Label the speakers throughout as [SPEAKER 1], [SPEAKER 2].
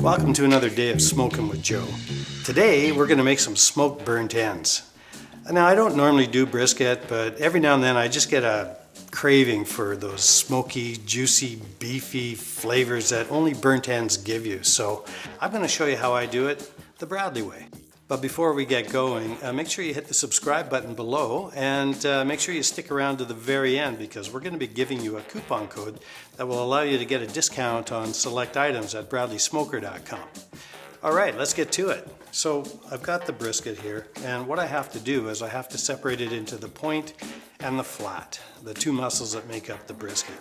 [SPEAKER 1] Welcome to another day of Smokin' with Joe. Today we're going to make some smoked burnt ends. Now I don't normally do brisket, but every now and then I just get a craving for those smoky, juicy, beefy flavors that only burnt ends give you. So I'm going to show you how I do it the Bradley way. But before we get going, make sure you hit the subscribe button below and make sure you stick around to the very end because we're going to be giving you a coupon code that will allow you to get a discount on select items at bradleysmoker.com. All right, let's get to it. So I've got the brisket here, and what I have to do is I have to separate it into the point and the flat, the two muscles that make up the brisket.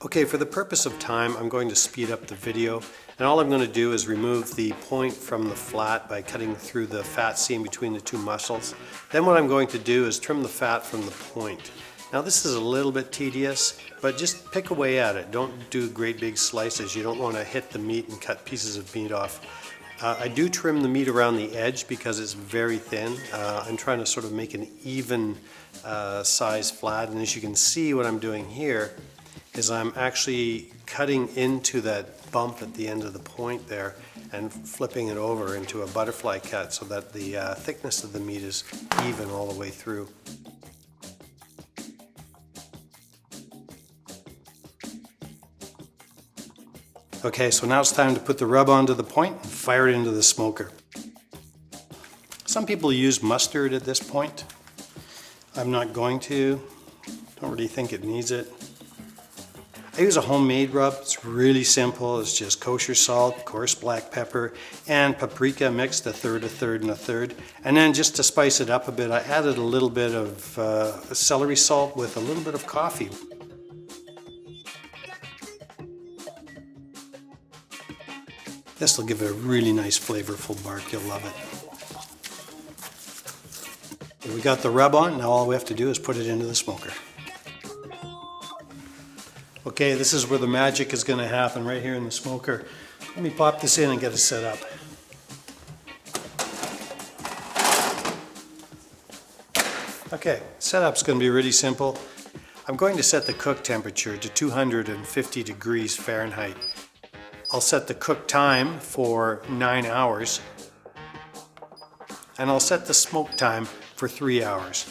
[SPEAKER 1] Okay, for the purpose of time, I'm going to speed up the video, and all I'm going to do is remove the point from the flat by cutting through the fat seam between the two muscles. Then what I'm going to do is trim the fat from the point. Now this is a little bit tedious, but just pick away at it. Don't do great big slices. You don't want to hit the meat and cut pieces of meat off. I do trim the meat around the edge because it's very thin. I'm trying to sort of make an even size flat, and as you can see what I'm doing here is I'm actually cutting into that bump at the end of the point there and flipping it over into a butterfly cut so that the thickness of the meat is even all the way through. Okay, so now it's time to put the rub onto the point and fire it into the smoker. Some people use mustard at this point. I'm not going to. Don't really think it needs it. I use a homemade rub. It's really simple. It's just kosher salt, coarse black pepper, and paprika mixed, a third, and a third. And then just to spice it up a bit, I added a little bit of celery salt with a little bit of coffee. This will give it a really nice flavorful bark. You'll love it. We got the rub on. Now all we have to do is put it into the smoker. Okay, this is where the magic is going to happen, right here in the smoker. Let me pop this in and get it set up. Okay, setup's going to be really simple. I'm going to set the cook temperature to 250 degrees Fahrenheit. I'll set the cook time for 9 hours, and I'll set the smoke time for 3 hours.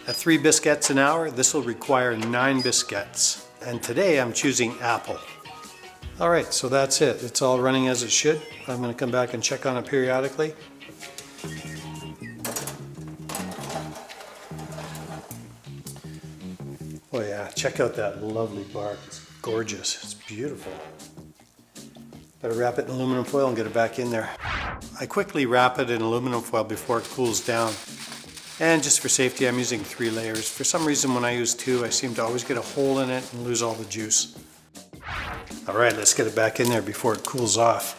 [SPEAKER 1] At 3 biscuits an hour, this will require 9 biscuits. And today I'm choosing apple. All right, so that's it. It's all running as it should. I'm going to come back and check on it periodically. Oh yeah, check out that lovely bark. It's gorgeous. It's beautiful. Better wrap it in aluminum foil and get it back in there. I quickly wrap it in aluminum foil before it cools down. And just for safety, I'm using 3 layers. For some reason, when I use 2, I seem to always get a hole in it and lose all the juice. All right, let's get it back in there before it cools off.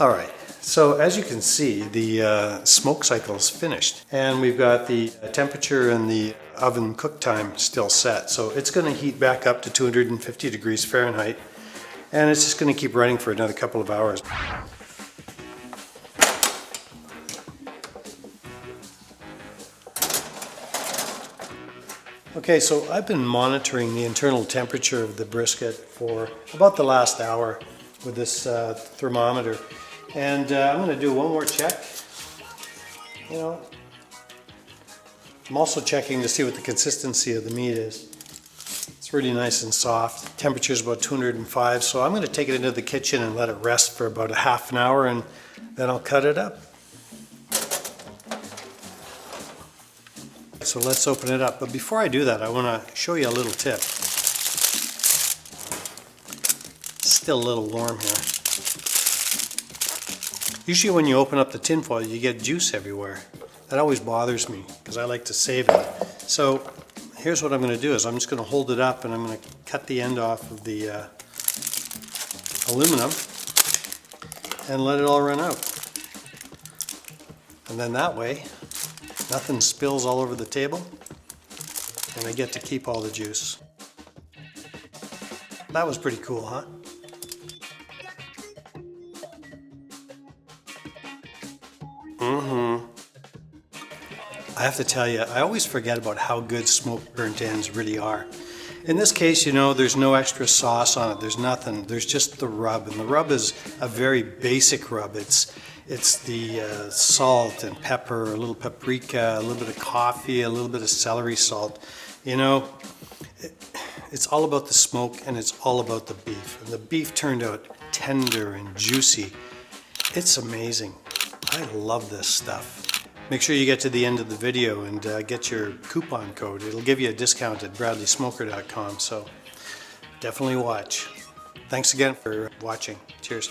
[SPEAKER 1] All right, so as you can see, the smoke cycle is finished. And we've got the temperature and the oven cook time still set. So it's going to heat back up to 250 degrees Fahrenheit. And it's just going to keep running for another couple of hours. Okay, so I've been monitoring the internal temperature of the brisket for about the last hour with this thermometer. And I'm going to do one more check. You know, I'm also checking to see what the consistency of the meat is. It's really nice and soft. Temperature is about 205, so I'm going to take it into the kitchen and let it rest for about a half an hour, and then I'll cut it up. So let's open it up. But before I do that, I want to show you a little tip. It's still a little warm here. Usually when you open up the tin foil, you get juice everywhere. That always bothers me because I like to save it. So here's what I'm going to do is I'm just going to hold it up and I'm going to cut the end off of the aluminum and let it all run out. And then that way nothing spills all over the table and I get to keep all the juice. That was pretty cool, huh? I have to tell you, I always forget about how good smoked burnt ends really are. In this case, you know, there's no extra sauce on it. There's nothing. There's just the rub, and the rub is a very basic rub. It's the salt and pepper, a little paprika, a little bit of coffee, a little bit of celery salt. You know, it's all about the smoke, and it's all about the beef. And the beef turned out tender and juicy. It's amazing. I love this stuff. Make sure you get to the end of the video and get your coupon code. It'll give you a discount at bradleysmoker.com, so definitely watch. Thanks again for watching. Cheers.